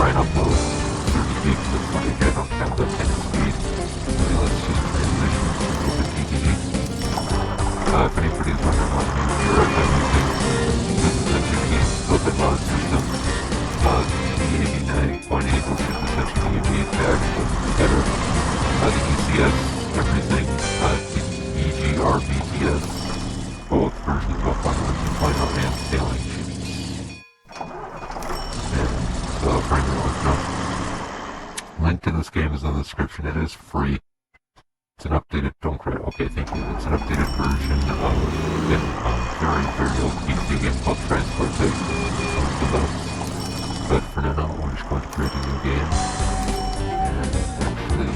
try and upload 30 gigs of footage. I don't have that kind of speed. Okay, let's just transition to OpenTTD. If anybody's wondering what computer I'm using, this is a 2 open load system. The 89.8, which is essentially the exact better. The ECS, everything, EGRBTS, both versions of final and sailing sheets. And for anyone who knows, link to this game is in the description. It is free. It's an updated, don't cry, okay, thank you. It's an updated version of a very, very old PC game called Transport Deluxe. But for now, we're just going to create a new game. And actually,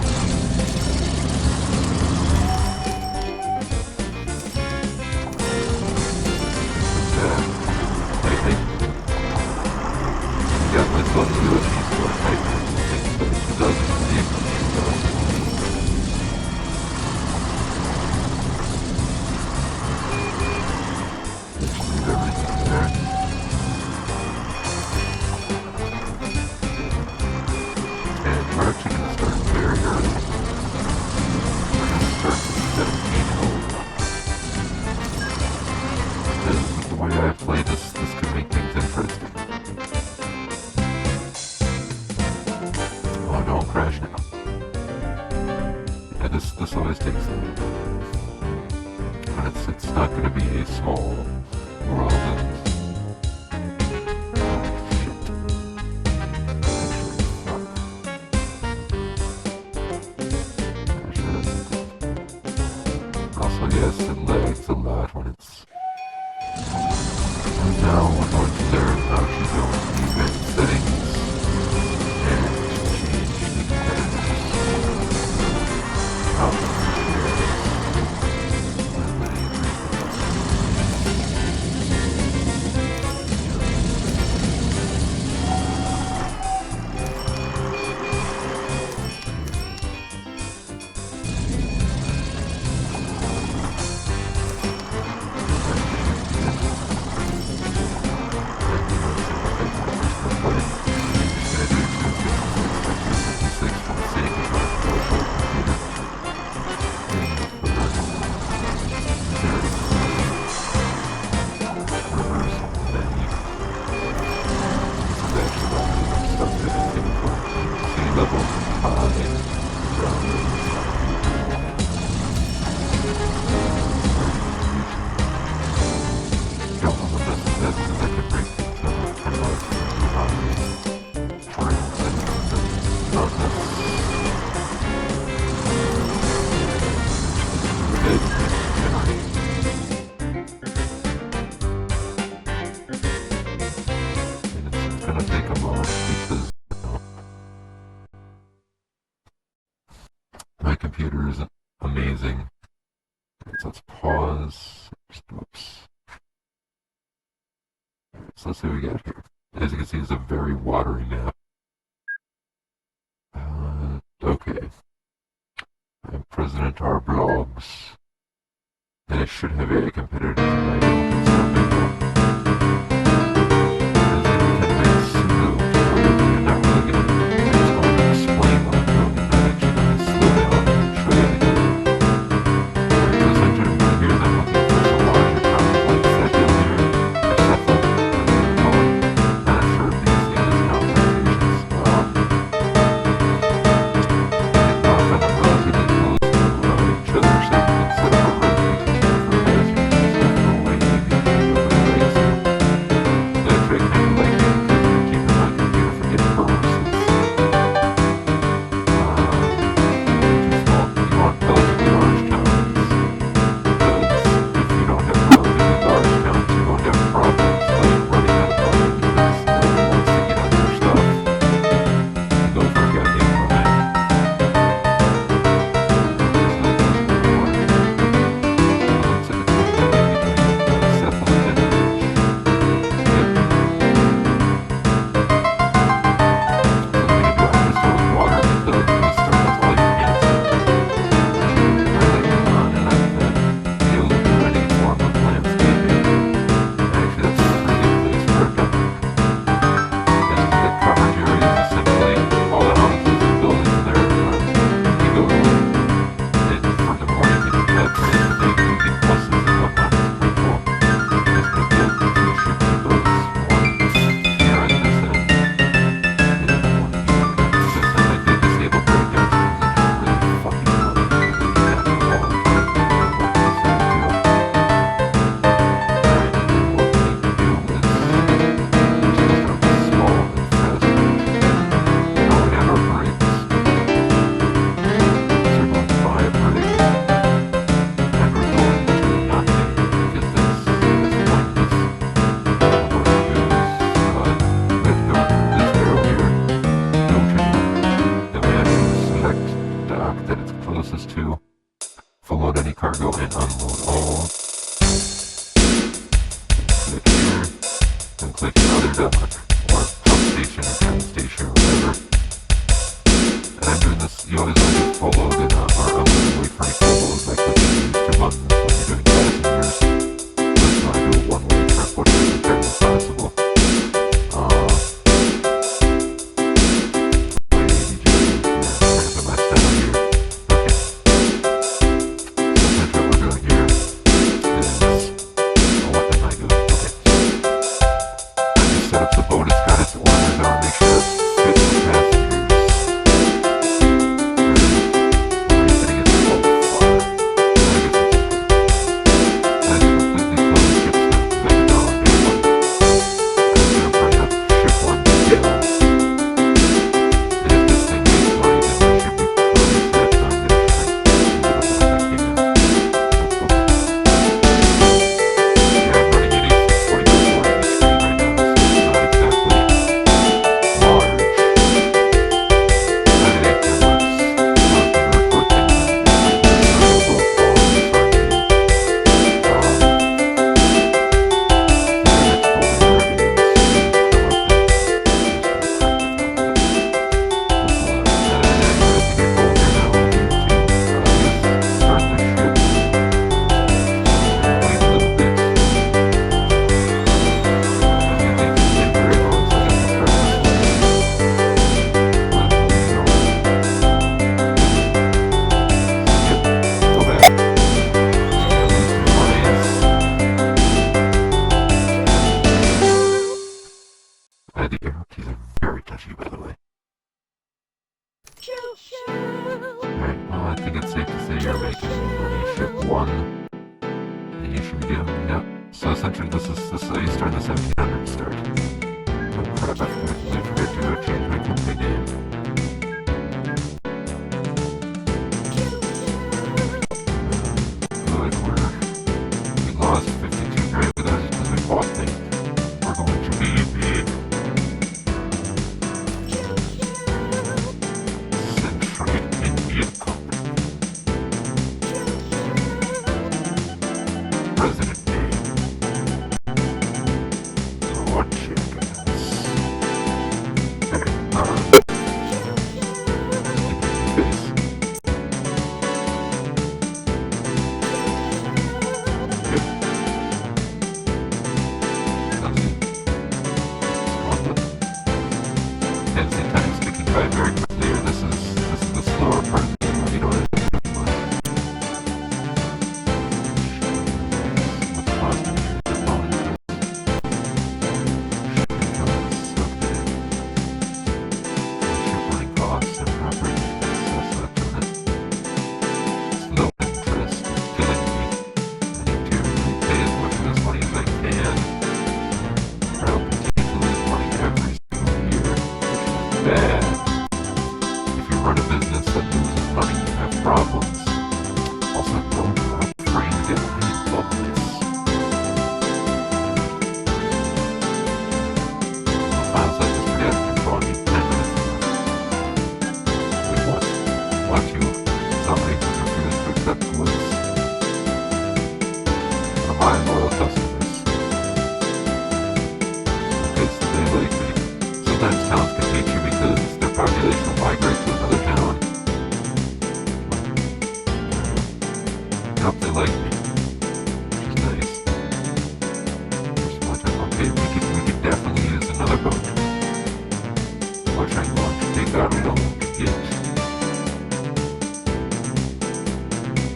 I think, yeah, let's go to USB store type things, but it doesn't need just leave everything there. And we're actually going to start very early. We're going to start at 17 hole. Because the way I play this could make things interesting. Oh, don't crash now. Yeah, this always takes a little bit. But it's not going to be a small world. Also, yes, it lags a lot when it's... And now we're going to learn how to go into event settings and change the competitors. My computer is amazing. So let's pause. Oops. So let's see what we got here. As you can see, it's a very watery map. Okay. I'm President R blogs. And I should have a competitive title. These are very touchy, by the way. Alright, well, I think it's safe to say you're making money ship 1. And you should be doing, yep. So essentially this is how you start the 1700 start. Oh crap, I forgot to change my company name. Good, we lost 52 grand, but that's because we bought things. We're going to be big. Century Indian Company. President name. Lord Chickens. Face. Very clear. This is the slower part of the game. You don't have to do much. What's the cost of the phone? Shipping costs and property expenses. Low interest is killing me. I need to repay as much of this money as I can. Or I'll continue to lose money every single year, which is bad. Run a business that loses money, you have problems. Also, don't train to get money in this. The file size is pretty out of control. I need 10 minutes. Wait, what? Watch you. Somebody who's refused to accept goods. One of my loyal customers. Okay, so they like me. Sometimes towns can hate you because their population will migrate to another town. Nope, they like me. Which is nice. Okay, we could definitely use another boat. Which I'm going to take out, we don't want to get.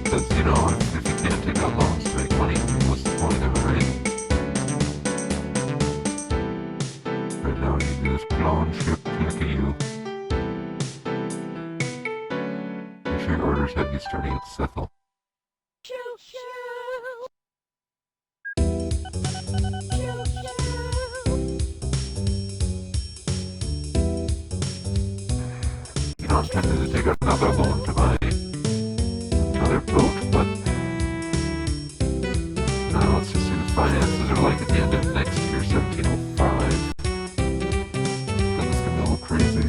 Because, you know, if you can't take out loans to make money, what's the point of it, right? Right now, you do this clone ship, look at you. Make sure your orders have you starting at Sethel. You know, I'm tempted to take out another loan to buy another boat, but no, let's just see the finances are like at the end of next year, 1705. Then it's gonna be a little crazy.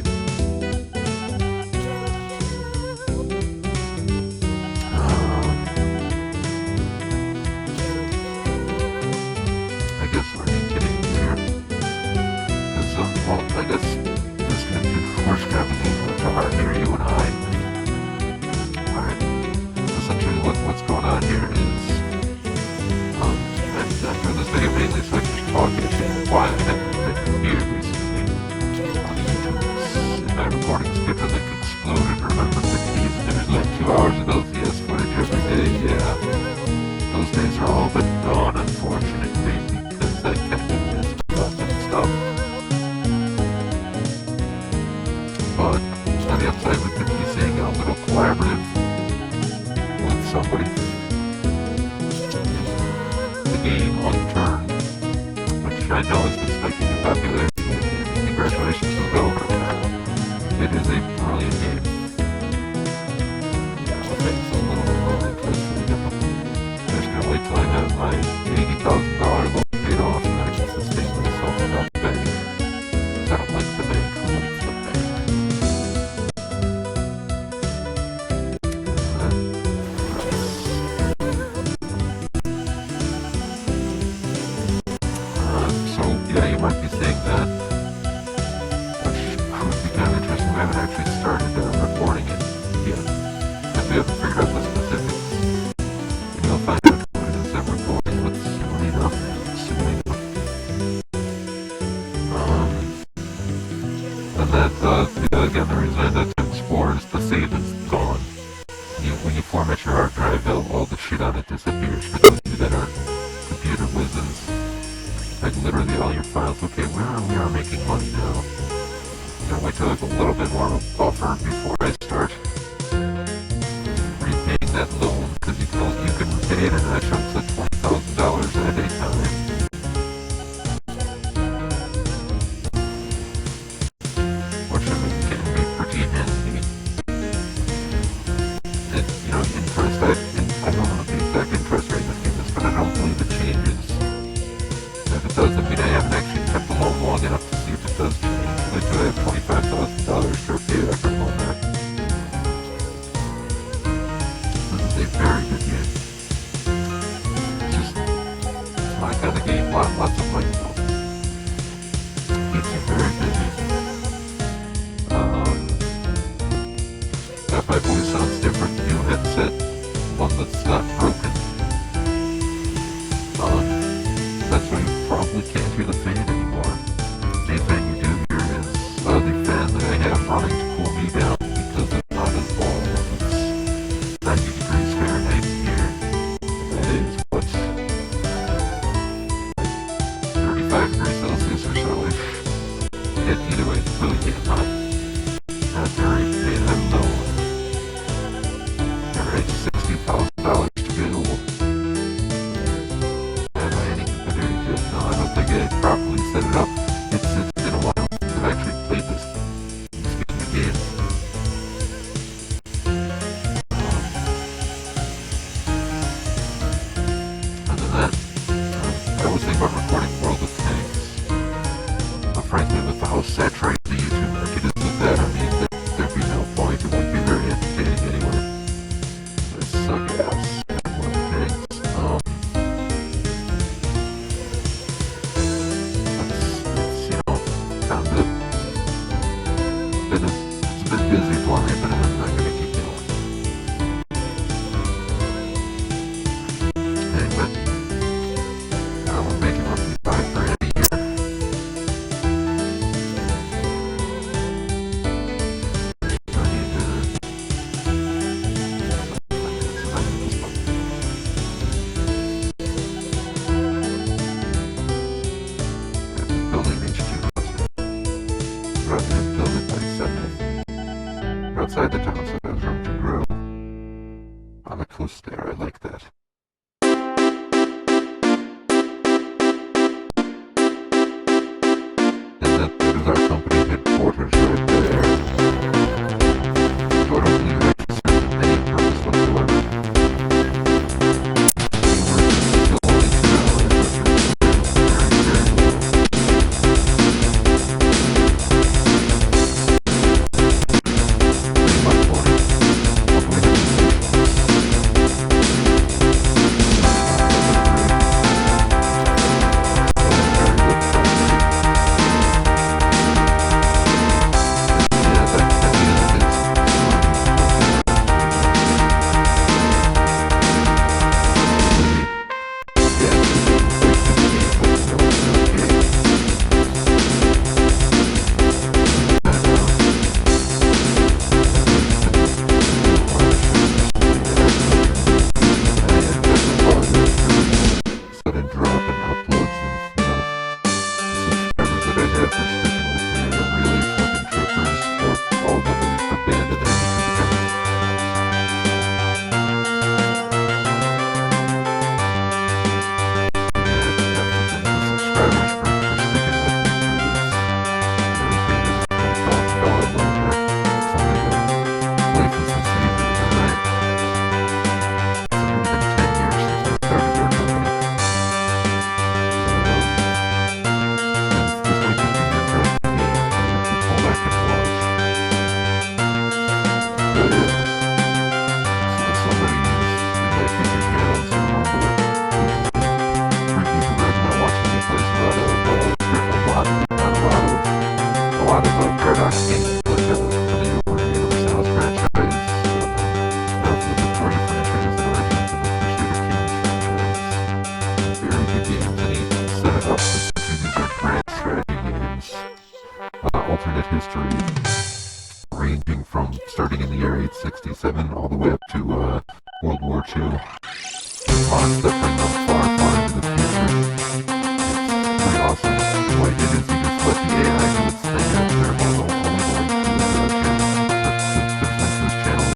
I guess we're getting there. Well, I guess this can do horse capital to hire you and I. Alright. Essentially what's going on here is I'm doing this video mainly so I can just talk about why I haven't been here recently on YouTube. And my recording skipped like exploded. Remember the keys and there's like 2 hours of LCS footage every day, yeah. Those days are all but gone, unfortunately, because I kept missed stuff and stuff. But on the upside, we could be seeing a little collaborative with somebody to gain on turn, which I know has been spiking in popularity. Congratulations to the developer. It is a brilliant game. Yeah, I'll take some little interest in it. I'm just gonna wait till I have my $80,000 loan paid off and I can sustain myself without the bank. I don't like the bank, who likes the bank? So, yeah, you might be saying that, which would be kind of interesting. We haven't actually started recording it yet, because we haven't figured out the specifics. Maybe I'll find out what it is I'm recording with soon enough. And that, again, the reason I had to explore is the save is gone. When you format your hard drive, all the shit on it disappears for those of you that are computer whizzes. like literally all your files. Okay, we are making money now. I'm gonna wait till like a little bit more of a buffer before I start repaying that loan, because you can repay it in chunks of $20,000 at a time. Fortunately, it can be pretty handy. And, you know, interest, I don't know what the exact interest rate in this game is, but I don't believe it changes. If it does, I mean, I haven't actually kept the loan long enough to see if it does change. But I do have $25,000 to repay that for loan there. This is a very good game. It's just my kind of game. Lots of money though. Keeps you very busy. If my voice sounds different, new headset, one that's not broken. That's why you probably can't hear the fan anymore. The only fan you do hear is the fan that I have running to cool me down, because it's not as warm. It's 90 degrees Fahrenheit in here. That is, what, like 35 degrees Celsius or so-ish. Either way, it's really getting hot. Not very bad. I'm low. Alright, $60,000 to go. No, I don't think I properly set it up. It's been a while since I've actually played this game again. Other than that, I was thinking about recording World of Tanks. But frankly, with how saturated the YouTube market is with that, I mean, there'd be no point. It wouldn't be very entertaining anyway. I suck ass at World of Tanks. It's a bit busy for me, but I'm not gonna keep going. Anyway, we're making roughly $5,000 a year. I need building HQ rather than build it by 7. Outside the town, so there's room to grow. On the coast there, I like that. And that is our company headquarters right there. So I don't believe it actually serves any purpose whatsoever. alternate history ranging from starting in the year 867 all the way up to World War II. Plots that bring us far, far into the future. It's What I did is you just let the AI do its thing up there. I'll only go into this channel.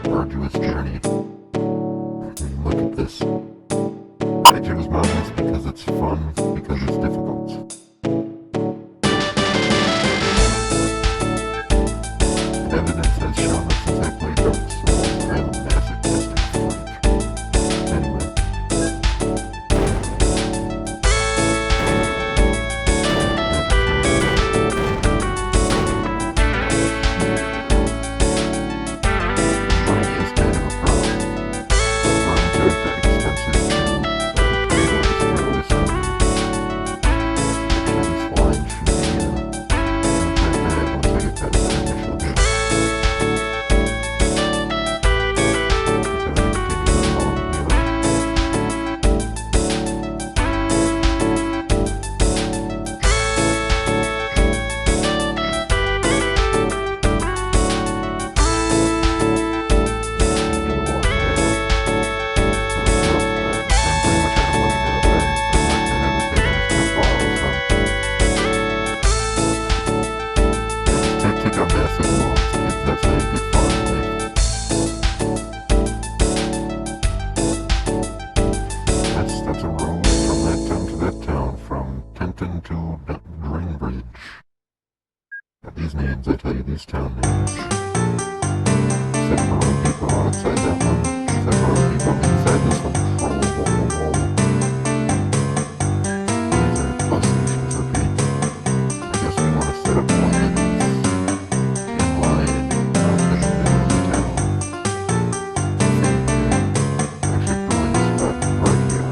Arduous journey. Look at this. I chose mountains because it's fun, because it's difficult. Evidence has shown that since I played Dark Souls, I'm a massive testing freak. Anyway. To Greenbridge. These names, I tell you, these town names. Except for all the people outside that one. Except for all the people inside this one. These are bus stations, okay? I guess we want to set up one of these in line out in the middle of the town. Actually, brilliant spot right here.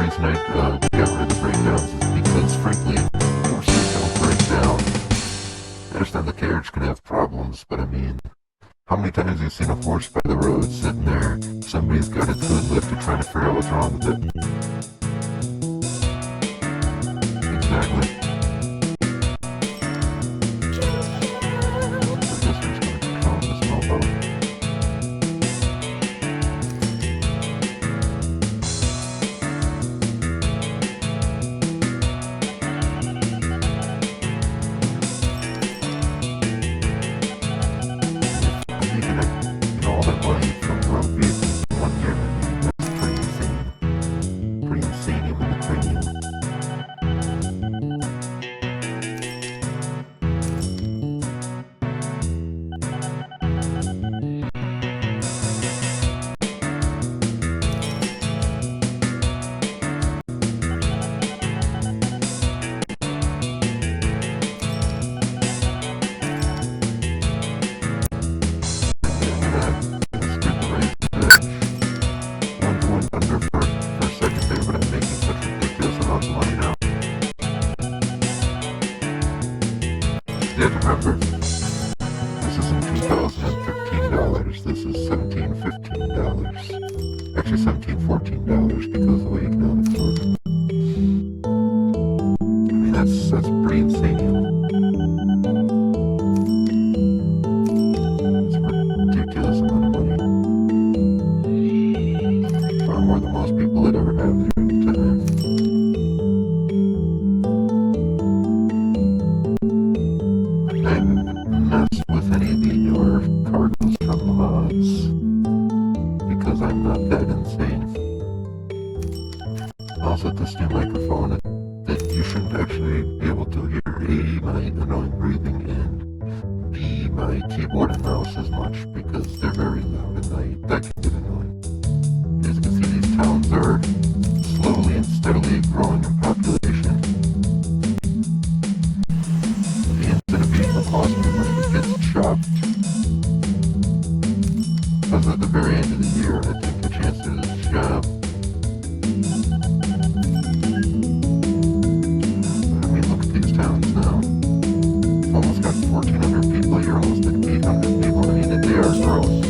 reason I got rid of the breakdowns is because, frankly, horses don't break down. I understand the carriage can have problems, but I mean, how many times have you seen a horse by the road sitting there? Somebody's got its hood lifted trying to figure out what's wrong with it. Exactly. So I guess we're just going to control this mofo. Remember, this isn't $2,013, this is $1,715. Actually $1,714 because of the way economics work. I mean, that's pretty insane. It's a ridiculous amount of money. Far more than most people would ever have during the time. Mess with any of the newer cargoes from the mods because I'm not that insane. Also, this new microphone that you shouldn't actually be able to hear A, my annoying breathing, and B, my keyboard and mouse as much because they're very loud and that can get annoying. As you can see, these towns are slowly and steadily growing in population. Chopped. Because at the very end of the year, I think the chances job. But I mean, look at these towns now. Almost got 1,400 people here, almost at 800 people. I mean, they are growing.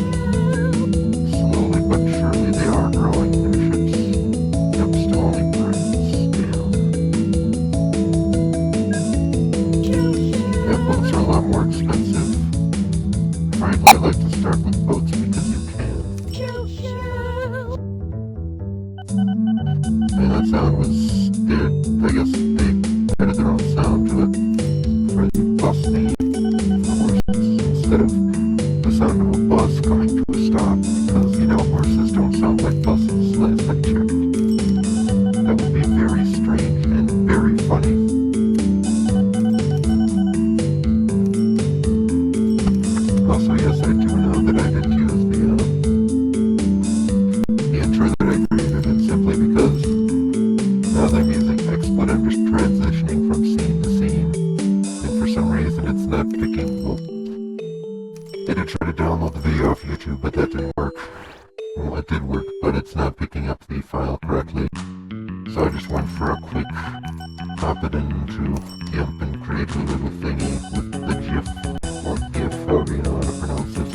Slowly but surely, they are growing. Their ships. Yep, still only prints. Yeah, boats are a lot more expensive. Frankly, I like to start with boats because you can. And that sound was, I guess they added their own sound to it for the bus name for horses instead of the sound of a bus coming to a stop because, you know, horses don't sound like buses last I checked. That would be very strange and very funny. Also, yes, I do know that I didn't use the intro that I created, and simply because now that I'm using XSplit, I'm just transitioning from scene to scene, and for some reason it's not picking. Well, I did try to download the video off YouTube, but that didn't work. Well, it did work, but it's not picking up the file correctly. So I just went for a quick pop it into GIMP and create a little thingy with the GIF. Or GIF, however you know how to pronounce it.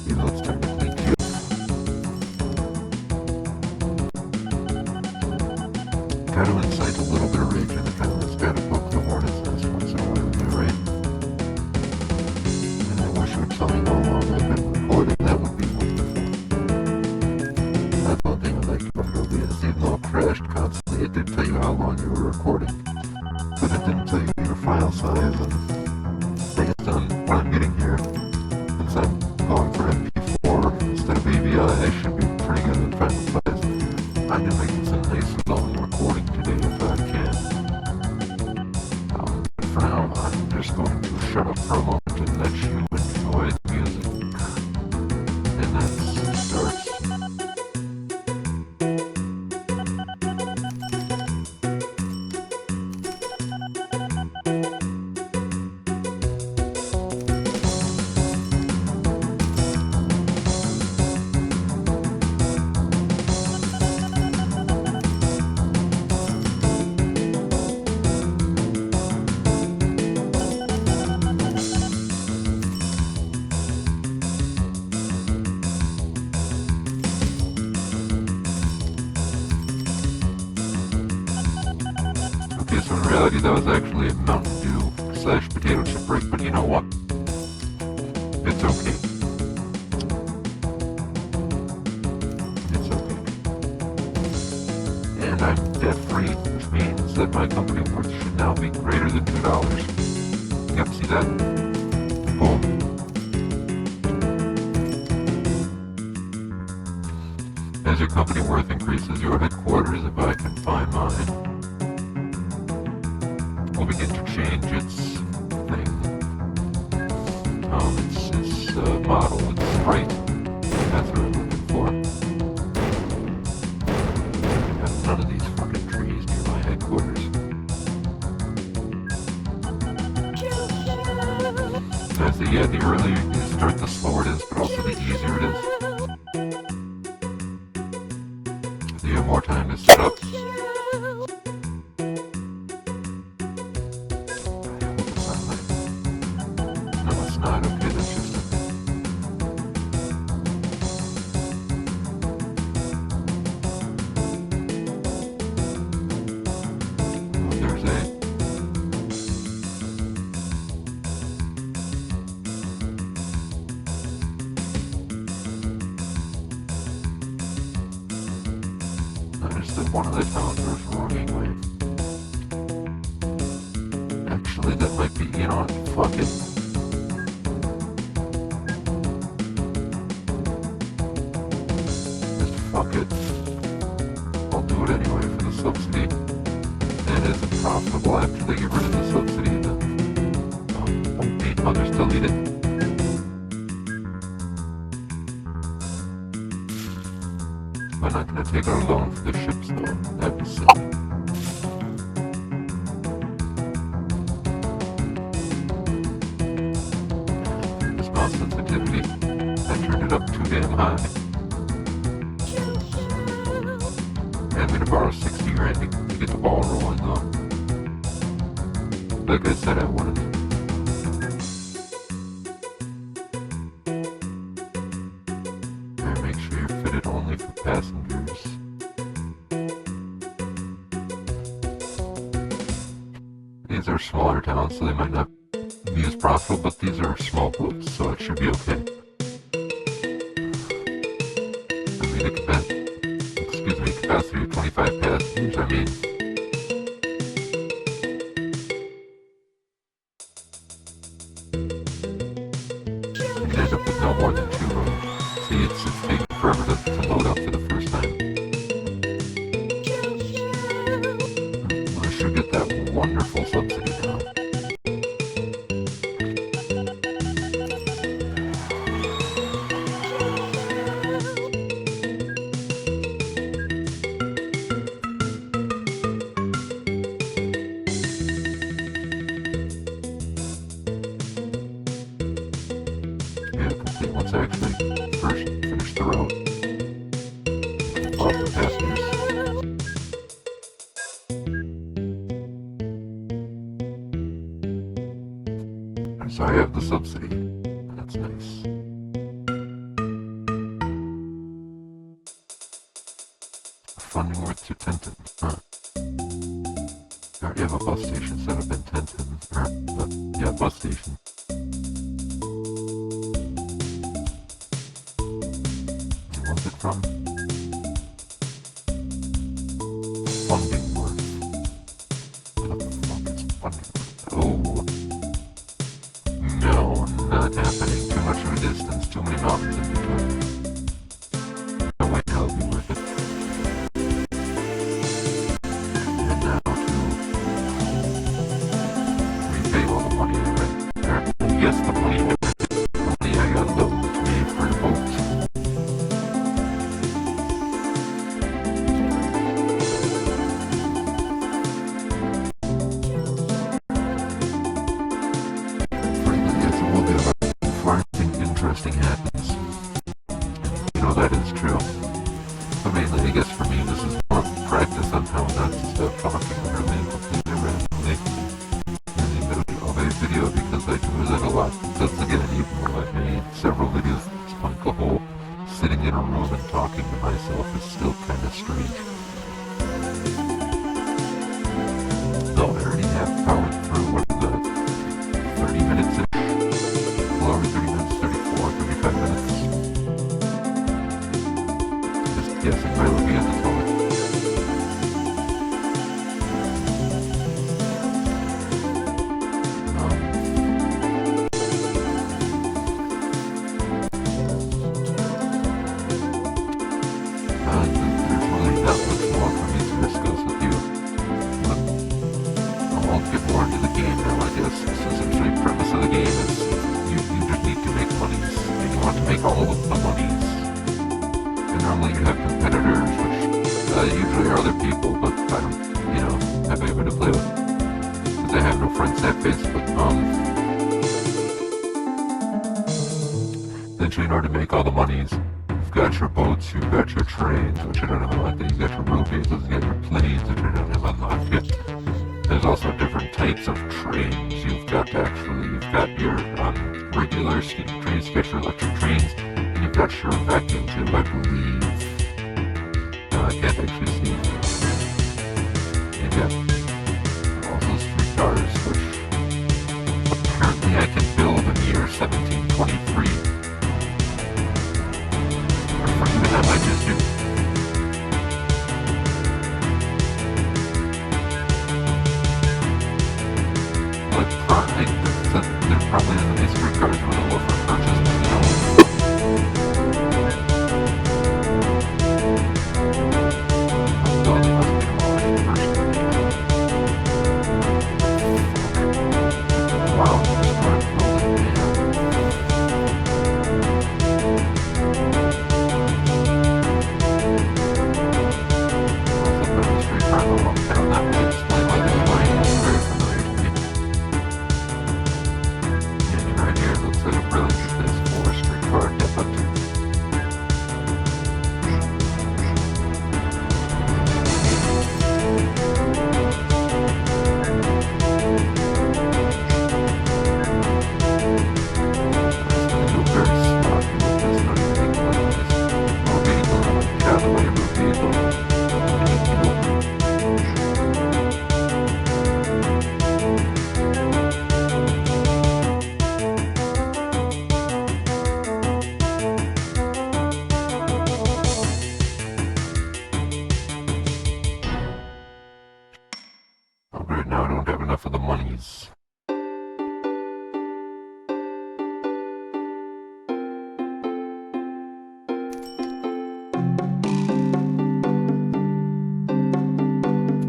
You know, it's technically GIF. Gotta incite a little bit of rage in the comments. Gotta poke the hornet's nest once in a while, am I right? And I wish you would tell me how long I've been recording. That would be wonderful. That's one thing I like about OBS. Even though it crashed constantly, it did tell you how long you were recording. But it didn't tell you your file size and based on what I'm getting here, since I'm going for MP4 instead of AVI, I should be pretty good at file size. I can make this a nice long recording today if I can. But for now, I'm just going to shut up for a moment and let you enjoy the music. And then starts. Okay, so in reality that was actually a Mountain Dew / potato chip break, but you know what? It's okay. It's okay. And I'm debt free, which means that my company worth should now be greater than $2. Yep, see that? Boom. As your company worth increases, your headquarters, if I can find mine, will begin to change its thing. Its model, its sprite. That's what I'm looking for. I have none of these fucking trees near my headquarters. Yeah, the earlier you start, the slower it is, but also the easier it is. You have more time to set up. No, it's not. Okay, that's just it. Oh, there's A. One of the towns was wrong anyway. Actually, that might be, you know, fuck it. Just fuck it. I'll do it anyway for the subsidy. And is it profitable after they get rid of the subsidy? Then I'll just delete it. I'm not gonna take out a loan for the ships though. That'd be silly. Response sensitivity. I turned it up too damn high. And I'm gonna borrow 60 grand to get the ball rolling though. Like I said, I wanted to. Make sure you're fitted only for passengers. These are smaller towns, so they might not be as profitable, but these are small boats, so it should be okay. I mean, capacity of 25 passengers, I mean. You can end up with no more than 2 rooms. See, it's taking forever to load up for the first time. I should get that wonderful subsidy now. Yeah, complete once I actually first finish the road. Off the passengers. So I have the subsidy. That's nice. Funding worth to Tenton. Huh. I already have a bus station set up in Tenton. Yeah, bus station. What's it from? Funding worth. What the fuck is funding worth? Oh. No, not happening. Too much of a distance, too many mountains in between. No way to help you with it. And now to repay all the money I read. Yes, the money I got loaned to me for the boat. basically. Essentially, in order to make all the monies, you've got your boats, you've got your trains, which I don't have unlocked, you've got your road vehicles, you've got your planes, which I don't have unlocked yet. There's also different types of trains. You've got your regular steam trains, you've got your electric trains, and you've got your vacuum tube, I believe. No, I can't actually see. You've got also streetcars, which apparently I can build in the year 1723. That might just do. There probably isn't any streetcars available for purchase, but so they must be demolished first. Wow, just started building, man. That would explain why this line is very familiar to me. And right here it looks like a really good place for a streetcar depot. Right now I don't have enough of the monies.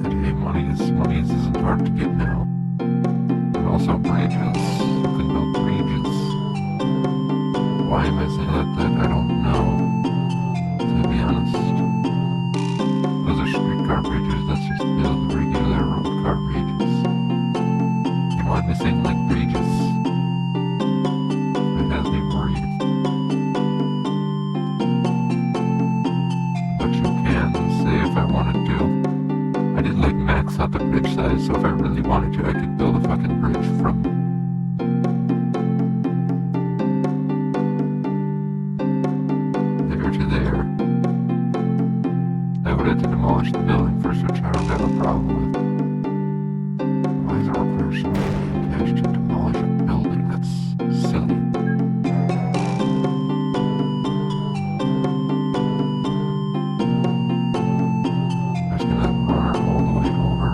And hey, monies isn't hard to get now. And also bridges. You can build bridges. Why am I saying that? I don't know. To be honest. Those are streetcar bridges, let's just build regular road car bridges. You want me saying like bridges? It has me worried. But you can say if I wanted to. I did like max out the bridge size, so if I really wanted to, I could build a fucking bridge from there to there. I would have to demolish the building first, which I don't have a problem with. Why is it require so much cash to demolish a building? That's silly. I'm just gonna run her all the way over.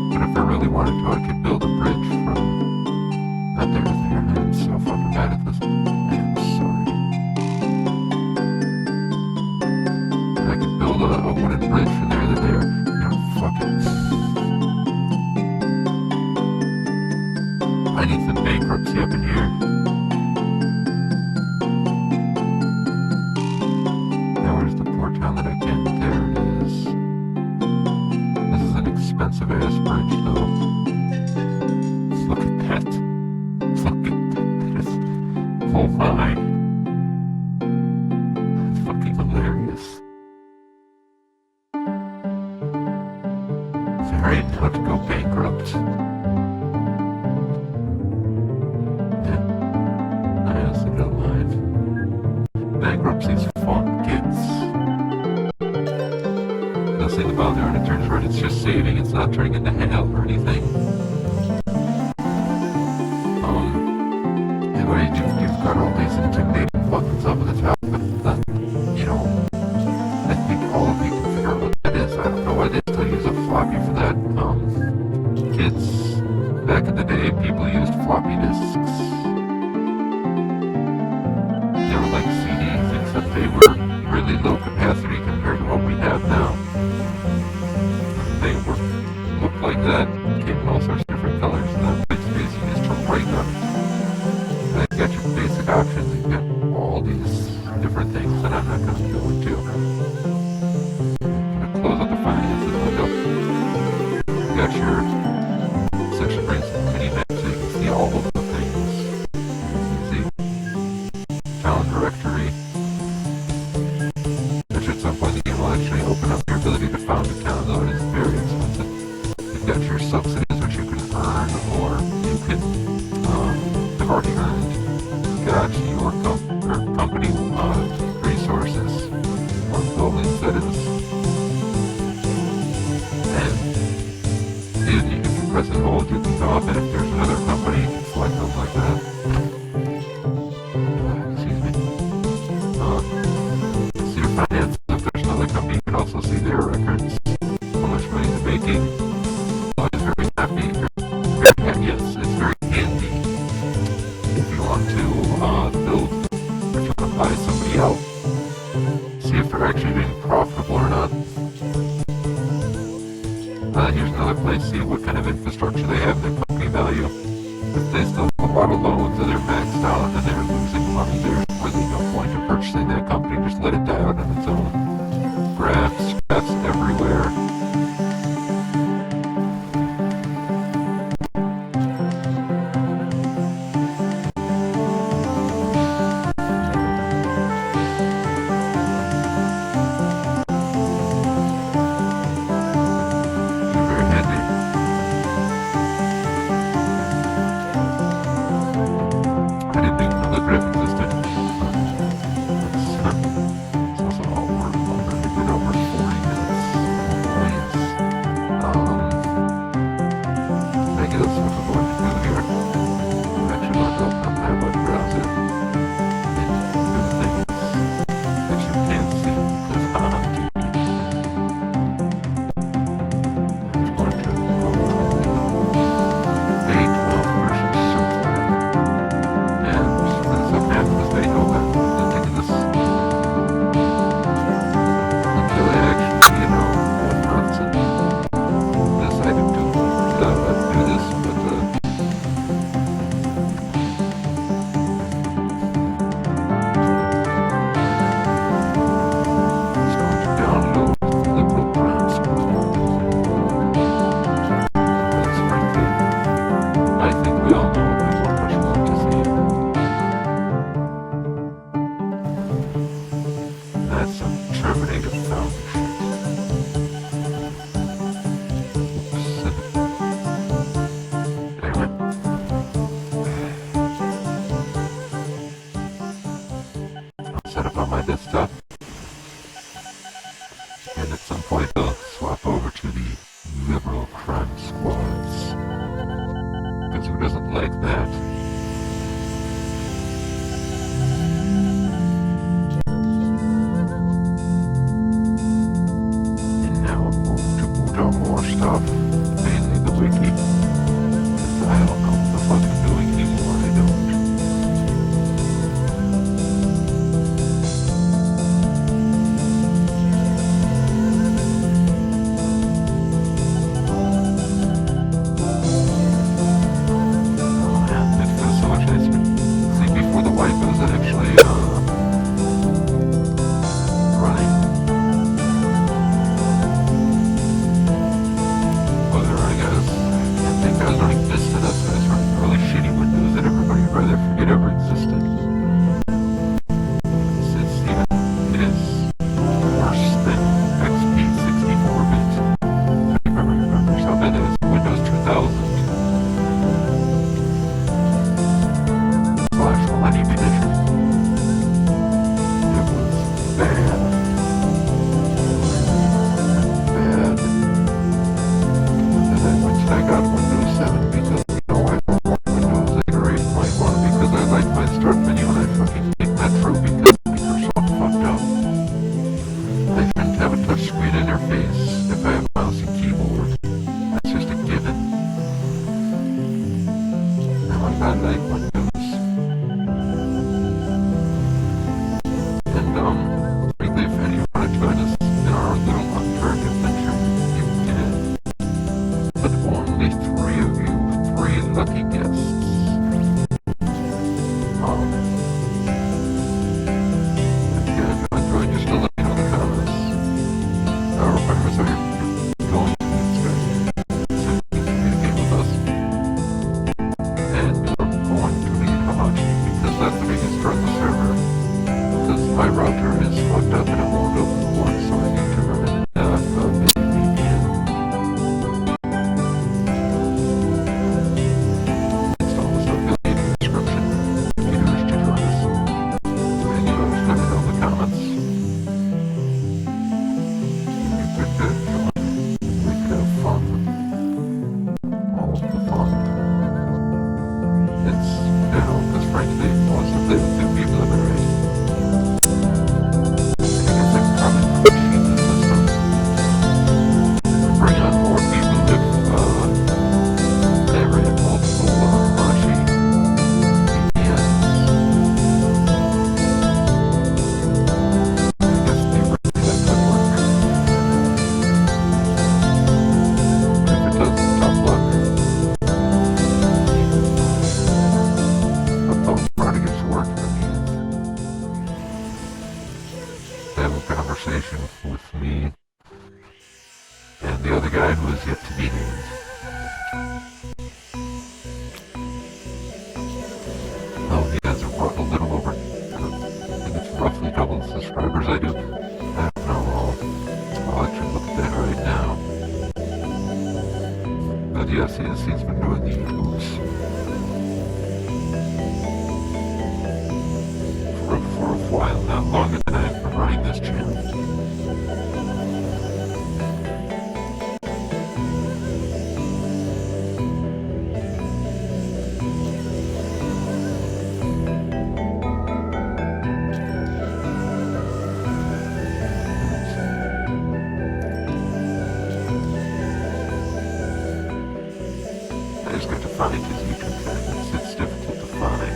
But if I really wanted to, I could build a bridge from not there to there. I'm so fucking bad at this. I am sorry. I could build a wooden bridge from there to there. You know, fuck it. I need some bankruptcy up in here. Now where's the poor town that I can? There it is. This is an expensive ass bridge though. Look at that. Look at this. Oh my. That's fucking hilarious. Alright, now to go bankrupt. Yeah. I honestly don't mind. Bankruptcy's fun, kids. Nothing about there when it turns red, it's just saving, it's not turning into hell or anything. You've got all these intimidating buttons up at the top, but that, you know, I think all of you can figure out what that is. I don't know why they still use a floppy for that. Kids, back in the day, people used floppy disks. They were like CDs, except they were really low capacity compared to what we have now. They looked like that, came in all sorts of different colors, and that white space you used to write on. You've got your basic options, you've got all these different things that I'm not going to go into. I'm going to close out the finances window. You got your section brings mini map so you can see all of the things. You can see challenge directory, which at some point the game will actually open up your ability to found a town, though it is very expensive. You've got your subsidies, which you can earn, or you can have already earned. You've got your company resources, or buildings, that is. And you can press and hold, you can go up, and if there's another company, you can select them like that. Excuse me. See your finances. If there's another company, you can also see their records. How much money they're making. It's very happy. Yes, it's very handy if you want to build, if you want to buy somebody out. See if they're actually being profitable or not. Here's another place, see what kind of infrastructure they have, their company value. If they still have a lot of loans or they're maxed out and they're losing money, there's really no point in purchasing that company, just let it die out on its own. Graphs everywhere. Set up on my desktop, and at some point I'll swap over to the liberal crime squads, because who doesn't like that? And now I'm going to put on more stuff, mainly the wiki, because I don't know what the fuck I'm doing anymore, I don't. router is fucked up and it won't open the port, so I need to run it with VPN. Install the affiliated description. Computers to join us. And you guys let me know in the comments. You could join. We could have fun. All of the fun. It's, you know, because frankly, most of the people have been raised. Bring on more people if they ran multiple Rashi VPNs. I guess theoretically that could work. If it doesn't, tough luck. But those projects work for me. They have a conversation with me and the other guy who is yet to be named. Oh, he has a little over, I think it's roughly double the subscribers I do. I don't know, I'll actually look at that right now. But yes, he's been doing the oops for a while now, longer than I've been running this channel. I just got to find his YouTube channel. It's difficult to find.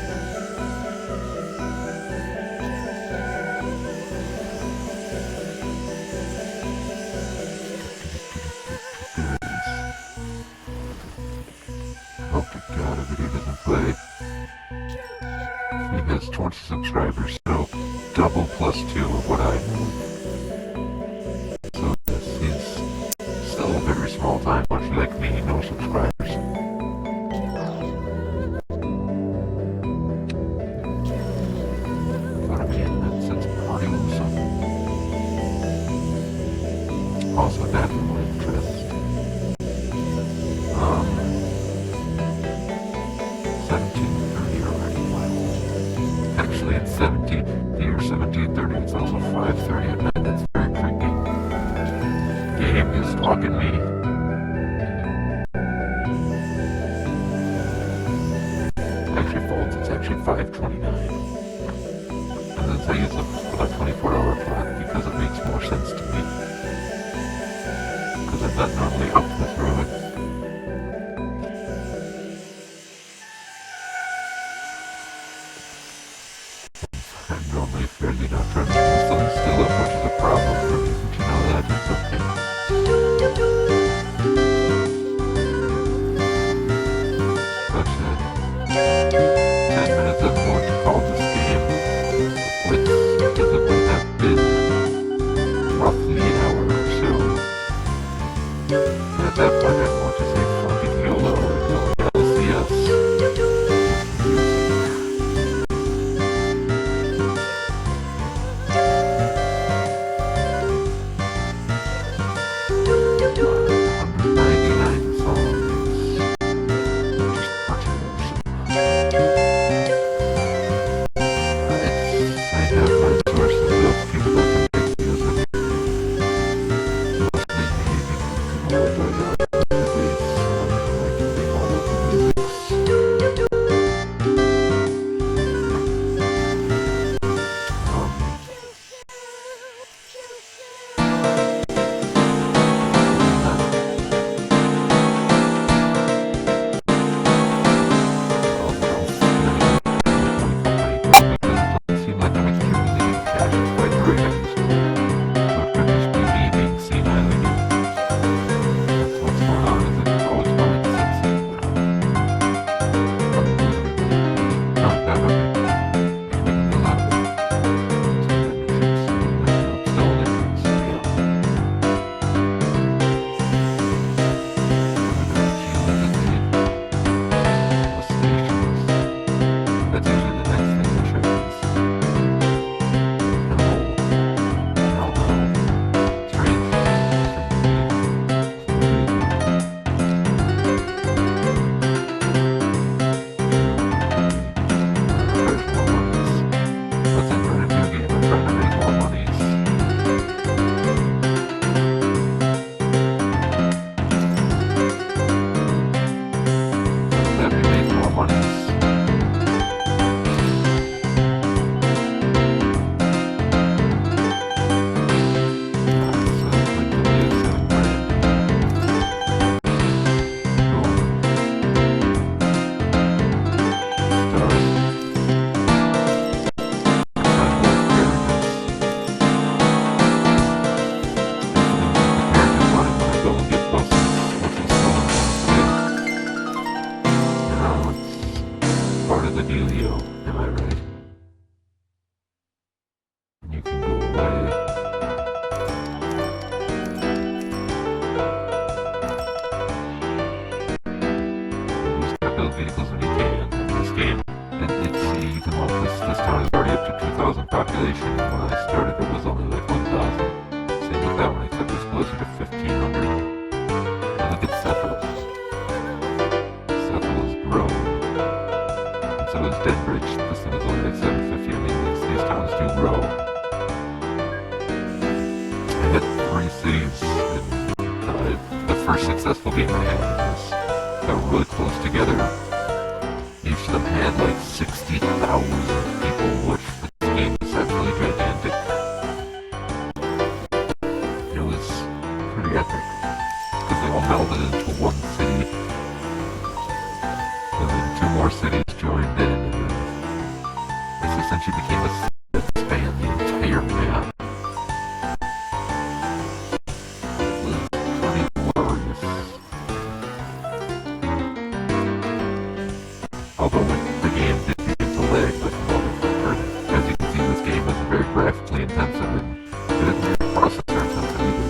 Hope to God if he doesn't play. He has 20 subscribers, so double plus 2 of what I have. So yes, he's still a very small time, much like me, no subscribers. Also, that will interest. 17:30 already. Wow. Actually, it's 17:30. It's also 5:30 at night. That's very creepy. Game is stalking me. Actually, false. It's actually 5:29. And that's I use a 24-hour clock because it makes more sense to me. Because I'm not normally up this road. I'm normally fairly nocturnal, so I'm still up, which is a problem for me. But you know that, it's okay. But 10 minutes of going to call this game quits because it would have been roughly an hour or so. And at that point, I'm going to say fucking YOLO or LCS. population. When I started, it was only like 1,000. Same with that one, except it's closer to 1,500. And look at Cephal. Cephal is growing. And so is Denbridge. This thing is only like 750. I mean, these towns do grow. I hit 3 cities in the first successful game I had. They were really close together. Each of them had like 60,000 people, which this game is actually gigantic. It was pretty epic, because they all melded into one city. And then 2 more cities joined in, and then this essentially became a city that spanned the entire map. It was pretty glorious. Although the game did begin to lag like a motherfucker. As you can see, this game is very graphically intensive and it isn't very processor intensive either.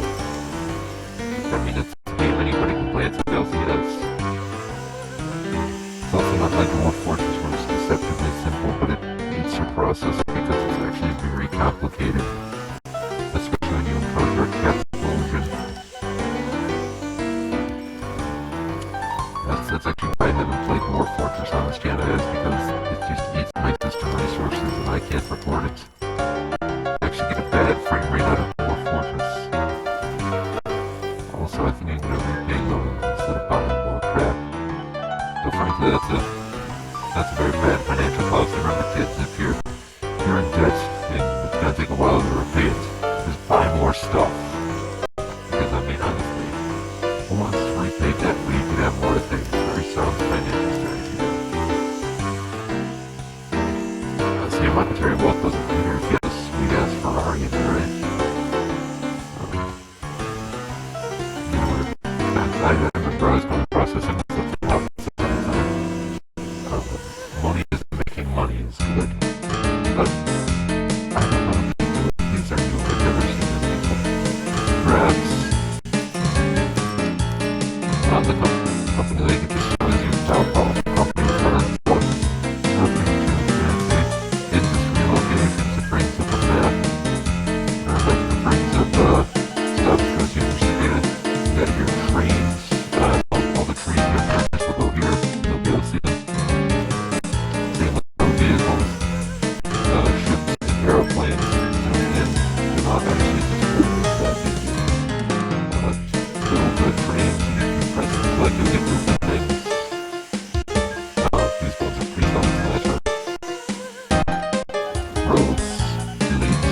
I mean, it's a game anybody can play, it's a LCS. It's also not like Dwarf Fortress where it's deceptively simple, but it needs your processor because it's actually very complicated. Especially when you encounter a cat explosion. That's actually why I haven't played Dwarf Fortress on this channel, is because it just eats my system resources and I can't record it. I actually get a bad frame rate out of Dwarf Fortress. Also, I think I'm going to repay loans instead of buying more crap. So frankly, that's a very bad financial policy. Remember, kids, if you're in debt and it's going to take a while to repay it, just buy more stuff. Because I mean, honestly, once repay debt, we could have more things. Very sound financial strategy. See, monetary wealth doesn't matter if you have a sweet ass Ferrari in there, right? I remember I was going to processing stuff that happens all the time. Money isn't making money is good. But I don't know. These are new. I've never seen this before. Grabs. On the company, they can just show you how powerful company funds what. Nothing too fancy. It's just relocations. It brings up a map. It brings up stuff, shows you your data. You got your trains. All the trains your purchase will go here. You'll be able to see them. Same with vehicles, ships, and aeroplanes. And they're not actually just that build trains. Like you get movement things. These ones are pretty self-explanatory. Roads, delete,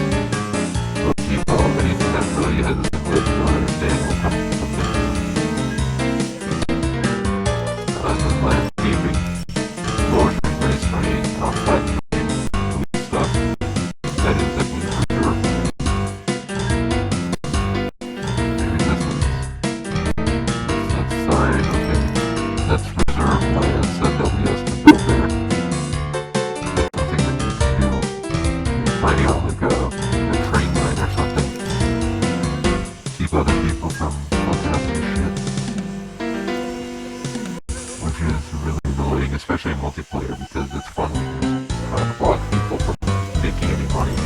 depot, anything that really has a glitch you don't understand will come from there. Just landscaping, floors, race train, flat train, delete stuff. That is definitely for sure. Maybe this is sign, okay. That's reserved by SWS to build there. That's something that needs to do. Finding out like a train line or something. Keep other people from fucking up your shit. Which is really annoying, especially in multiplayer, because it's fun when you try to block people from making any money.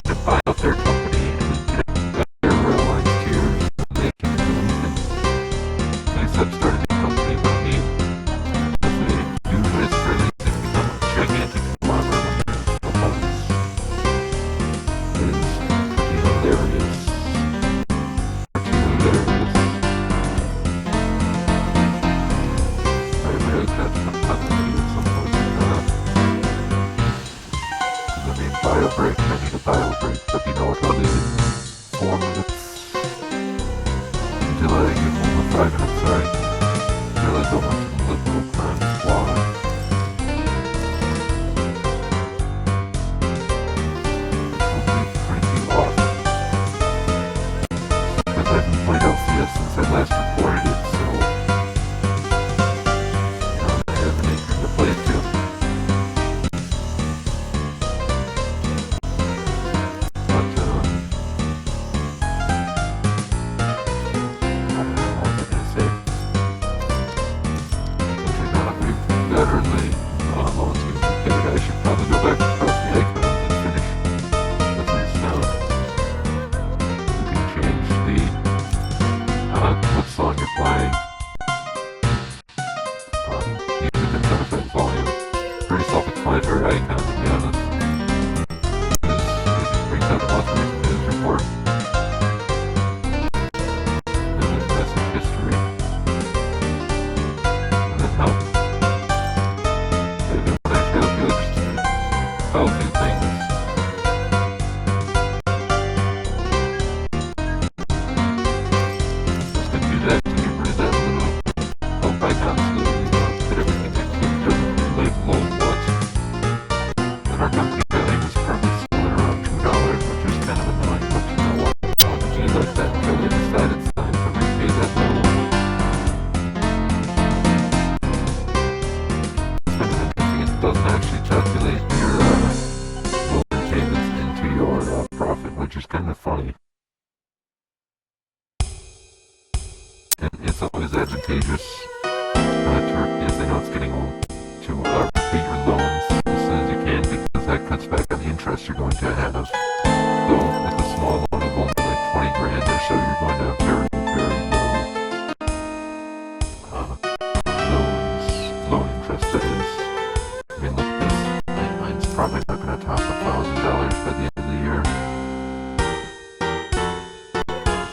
To buy out their company and get their airlines tiers and they can do anything. Except starting a company with me. Usually it's fairly easy to become a gigantic conglomerate when you're opponents. It is pretty hilarious. I really catch some continuity at some point. Because I mean, bio break, I need a bio break, but you know what, I'll leave it 4 minutes. Until I get home with 5 minutes, sorry. I realize how much of a liberal crime squad. Hopefully cranky off. Because I haven't played LCS since I last recorded it, so I have anything to play to. But yard profit, which is kind of funny. And it's always advantageous yes, I know it's getting old, to repay your loans as soon as you can, because that cuts back on the interest you're going to have. So with a small loan of only like 20 grand or so, you're going to have very, very low loan interest, that is. I mean, look at this. Mine's probably not going to top $1,000 by the end of the year. I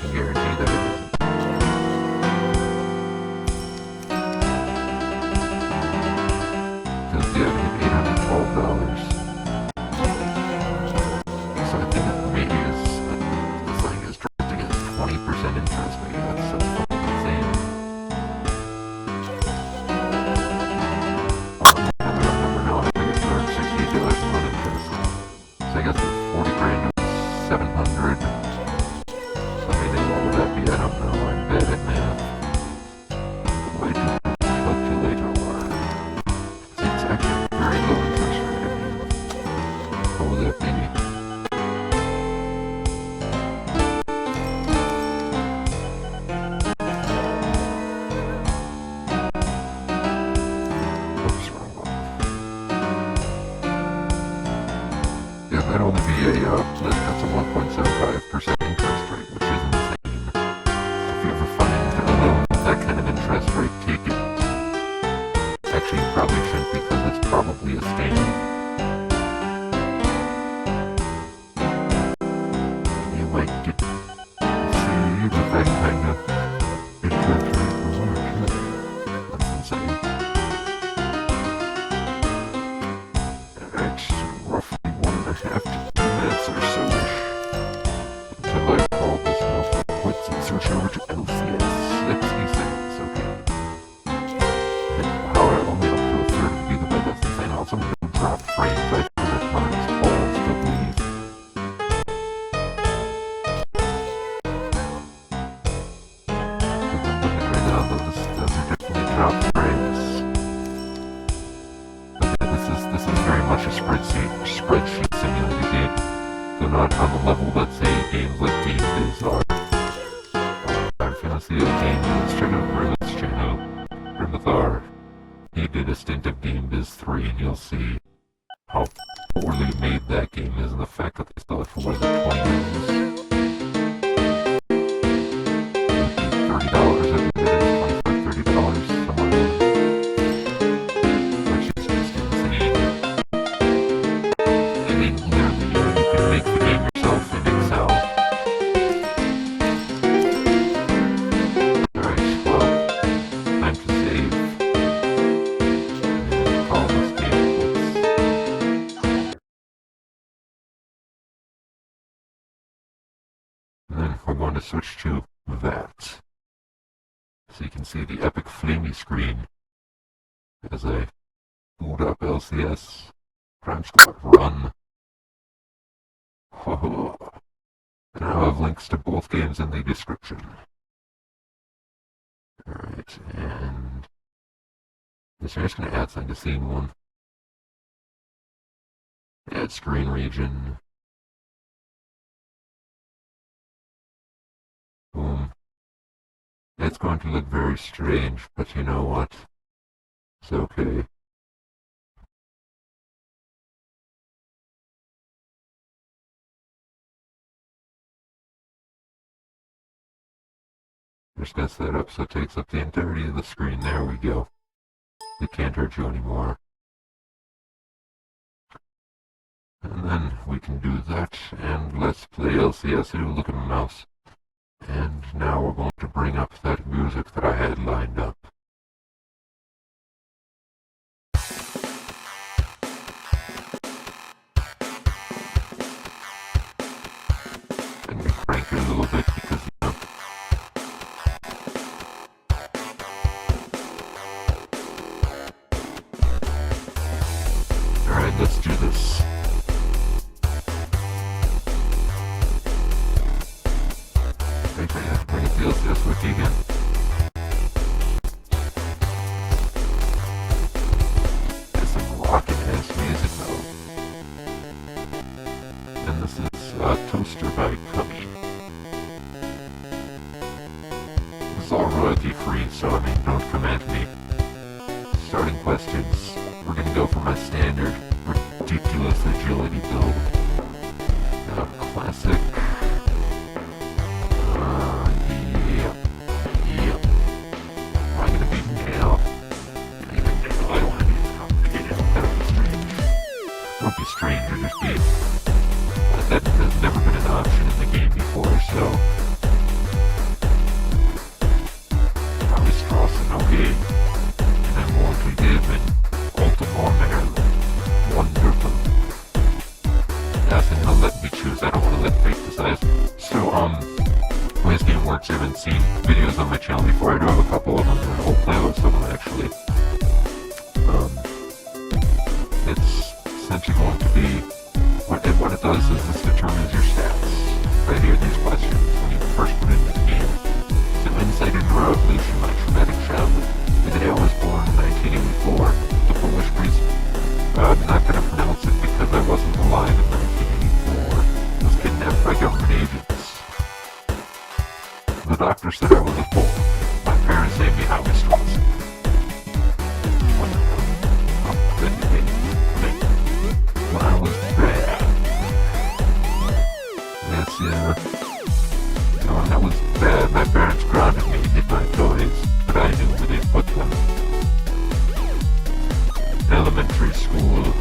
can guarantee that it isn't. Because, yeah, I paid $812. So I think it maybe is, the thing is drafting at 20% interest, maybe that's so fucking insane. I don't remember now, I think it's around $68 a month interest. So I guess with 40 grand is 700. So maybe what would that be? I don't know, I'm bad at math. Why do calculator work? It's actually very low interest rate, I mean. What would that be? Yeah, that'd only be that's a 1.75% interest rate, which is insane. If you ever find a loan with that kind of interest rate, take it. Actually, you probably shouldn't, because it's probably a scam. You might get see with that kind of interest rate. That's insane. That's roughly 1.5 to 2 minutes or so-ish until I call this motherfucker quits and switch over to LCS. 60 seconds, okay. And how I only up to a third of a gigabyte, that's insane. Also, no drop frames. I feel that hurts balls to believe. Because I'm looking right now, those are definitely drop frames. This is very much a spreadsheet simulated game. So not on the level that, say, games like Game Biz are. If you want to see a Game Biz, check out Grimmeth's channel. Grimmeth R. He did a stint of Game Biz 3, and you'll see how poorly made that game is, and the fact that they still have for what is it, 20 years? $30, I think it is, $25, $30, somewhere there. Which is just insane. I mean, literally, you can make the game yourself in Excel. Alright, well, time to save. And call this game quits. And then we're going to switch to that. So you can see the epic flamey screen as I boot up LCS. Crime Squad Run. And I'll have links to both games in the description. Alright, and I'm just going to add something to scene 1. Add screen region. Boom. It's going to look very strange, but you know what? It's okay. Just gonna set it up so it takes up the entirety of the screen. There we go. It can't hurt you anymore. And then we can do that, and let's play LCS. Ooh, look at my mouse. And now we're going to bring up that music that I had lined up. And we crank it a little bit because, you know, alright, let's do this. Wait, I have to bring it to LCS with you again. There's some rockin' ass music though. And this is Toaster by Cubby. It's all royalty free, so I mean, don't come at me. Starting questions. We're gonna go for my standard, ridiculous agility build. Classic. Yep. Am I gonna beat Nail? Even Nail, I don't want to be as complicated. That would be strange. It won't be strange, it'll just be... That has never been an option in the game before, so... Probably Strawson, okay. And then Morgan and Baltimore, Maryland. Wonderful. Nothing will let me choose. I don't want to let fate decide. So, the way this game works, I haven't seen videos on my channel before. I do have a couple of them, and a whole playlist of them, actually. It's essentially going to be... What it does is this determines your stats. Right here, these questions, when you first put into the game. So, insight into our evolution, my traumatic childhood. The day I was born in 1984. The Polish priest. I'm not going to pronounce it because I wasn't alive in 1984. I was kidnapped by government agents. The doctor said I was a fool. My parents named me Howie Strawson. Wonderful. When I was bad. That's, when I was bad, my parents grounded me and hid my toys, but I knew where they put them. Elementary school.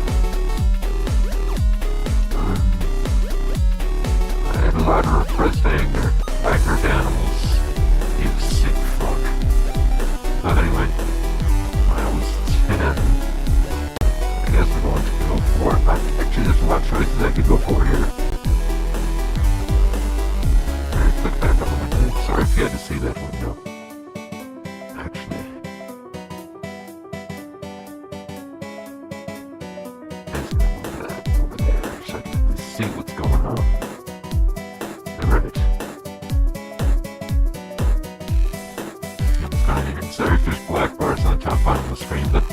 I had a lot of repressed anger. I hurt animals. You sick fuck. But anyway, when I was 10, I guess we're going to go for it. Actually, there's a lot of choices I could go for here. Alright, click back up on my head. Sorry if you had to see that window. Actually. See what's going on. Alright. Sorry if there's black bars on the top bottom of the screen, but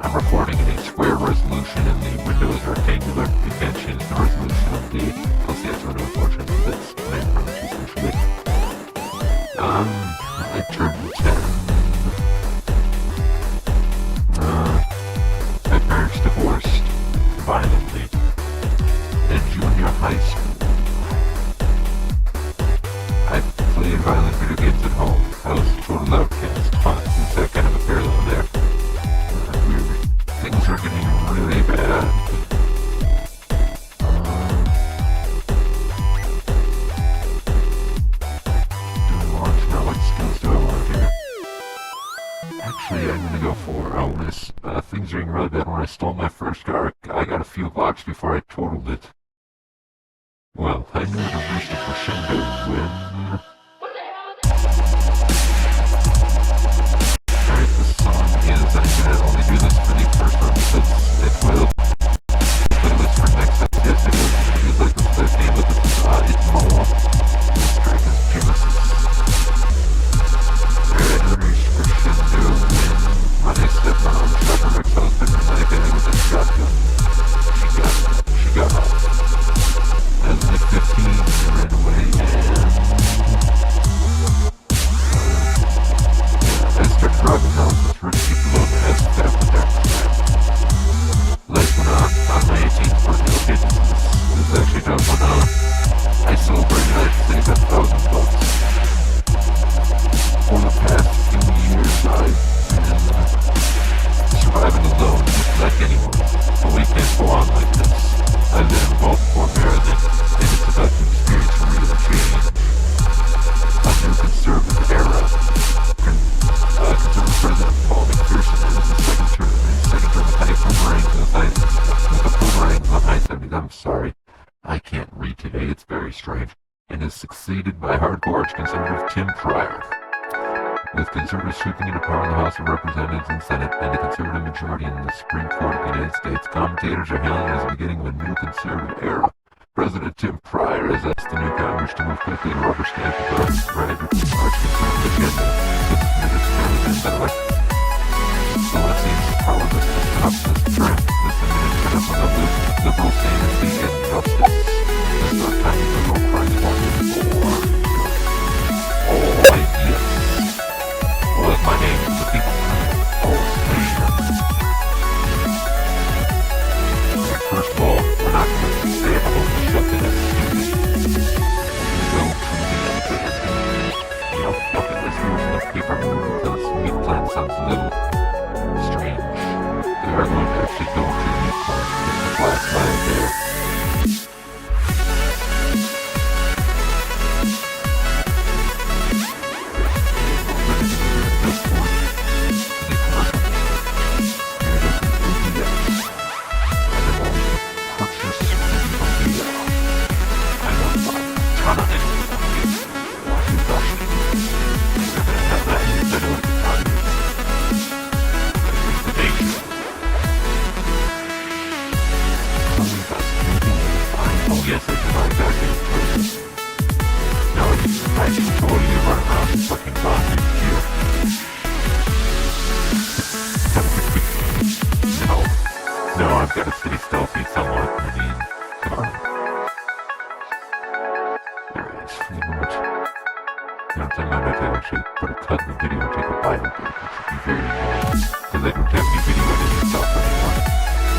I'm recording in a square resolution and the window is rectangular. You can't change the resolution of the LCS window, unfortunately. That's my approach, essentially. I turned 10. My parents divorced violently. In junior high school, I played violent video games at home. I was a total outcast. Is that kind of a parallel there? Things are getting really bad. Do I want to know what skills do I want here? Actually, I'm gonna go for illness. Things are getting really bad. When I stole my first car, I got a few blocks before I totaled it. Well, I knew to reach the crescendo when... Alright, the song is... I'm gonna only do this for the first one because it will... Playlist for next episode videos. It's like the third name of the it's more... This track is Genesis. Alright, I reached crescendo when my stepmom shot her ex-husband and I hit with a shotgun. She got off. I was like 15 and ran away and I started driving houses with rich people on the ass of that with that. Life went on my 18th birthday. Okay, this is actually not went on. I celebrated, I think, $1,000. For the past few years, I've been surviving alone just like anyone. But we can't go on like this. I live in Baltimore, Maryland, and it's about to experience real change. A new conservative era. Conservative President Paul McPherson is the second term with a boomerang on high 70s. I'm sorry, I can't read today, it's very strange. And is succeeded by hardcore arch-conservative Tim Pryor. With conservatives sweeping into power in the House of Representatives and Senate, and a conservative majority in the Supreme Court of the United States, commentators are hailing it as the beginning of a new conservative era. President Tim Pryor has asked the new Congress to move quickly to rubber stamp the arch-conservative agenda with committed to the So let's see if power of this to stop this trend. This imminent put up on the liberal standards, the end justice. This is our time to a little strange. They are going to actually go to the point with the black flag there. I've got to stay stealthy somewhat. I mean, come on. There it is. You know what? I might have to actually put a cut in the video and take a bio break, which would be very annoying, because I don't have any video editing stuff anymore.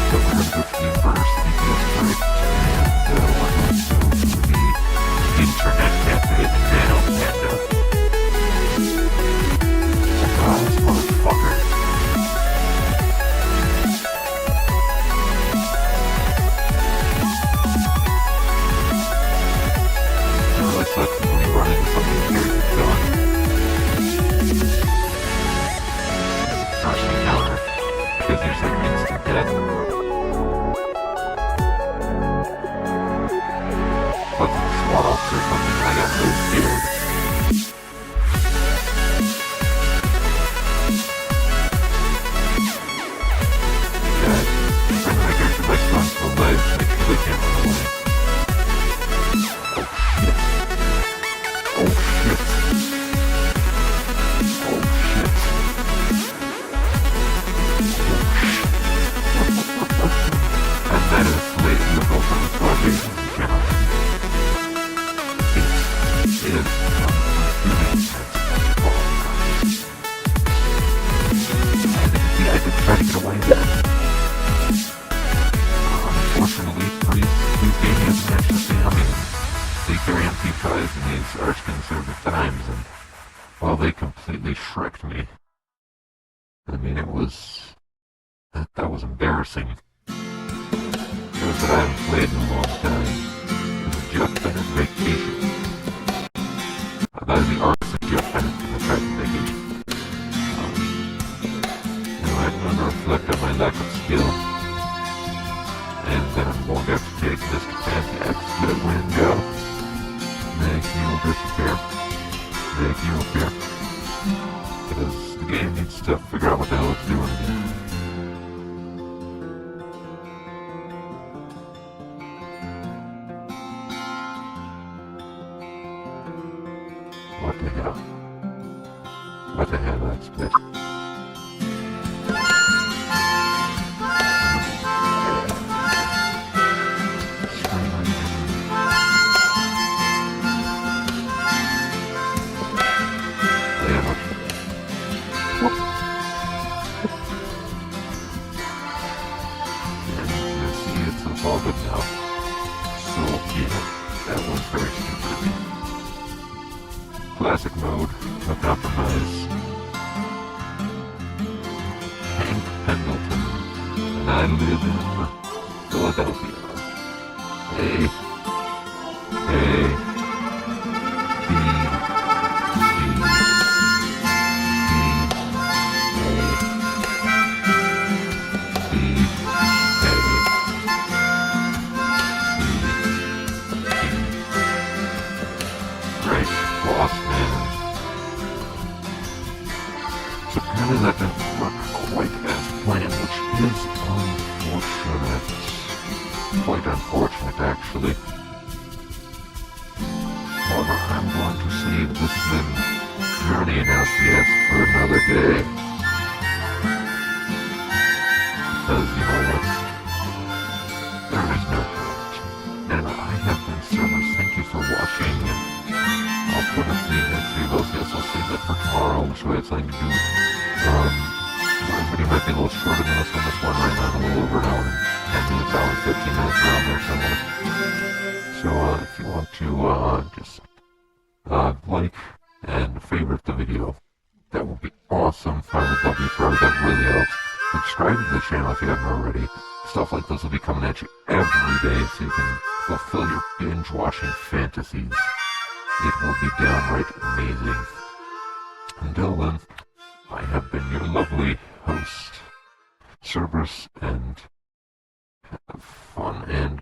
So we're going to go to the university district, and we're going to go to the internet cafe in Nano Panda. Surprise, motherfucker. Sucks when you run into something here that's gone. First encounter, because there's like instant death. Plus it's swamps or something, I got so scared. God, I'm like actually my son's the legs, I really can't run away. Oh shit. And that is late in the book on the floor, ladies and gentlemen. It is I did try to get away there. Unfortunately, these games hasn't actually seen how many they carry empty ties in these arch-conservative times, and well, they completely shreked me. I mean, it was... that was embarrassing. It was that I haven't played in a long time. It was Jeff Bennett's Vacation. That is the artist of Jeff Bennett from the Tracking Vacation. I had to reflect on my lack of skill. And then I'm going to have to take this fancy exit window. Make you disappear. Make you appear. Because the game needs to figure out what the hell it's doing again. What the hell? What the hell, that's split? All good now. So, yeah, that was very stupid of me. Classic mode, no compromise. Hank Pendleton, and I live in Philadelphia. Hey. So apparently that didn't work quite as planned, which is unfortunate. Quite unfortunate, actually. However, I'm going to save this journey in LCS for another day. Because, you know what? There is no point. And I have been Servers. Thank you for watching. I'll put up the next few LCS. I'll save that for tomorrow, which way it's something to do. My video might be a little shorter than this one right now. I'm a little over an hour and 10 minutes, hour and 15 minutes around there somewhere. So, if you want to, just, like and favorite the video, That would be awesome. I would love you forever. That really helps. Subscribe to the channel if you haven't already. Stuff like this will be coming at you every day so you can fulfill your binge-watching fantasies. It will be downright amazing. Until then, I have been your lovely host, Cerberus, and have fun and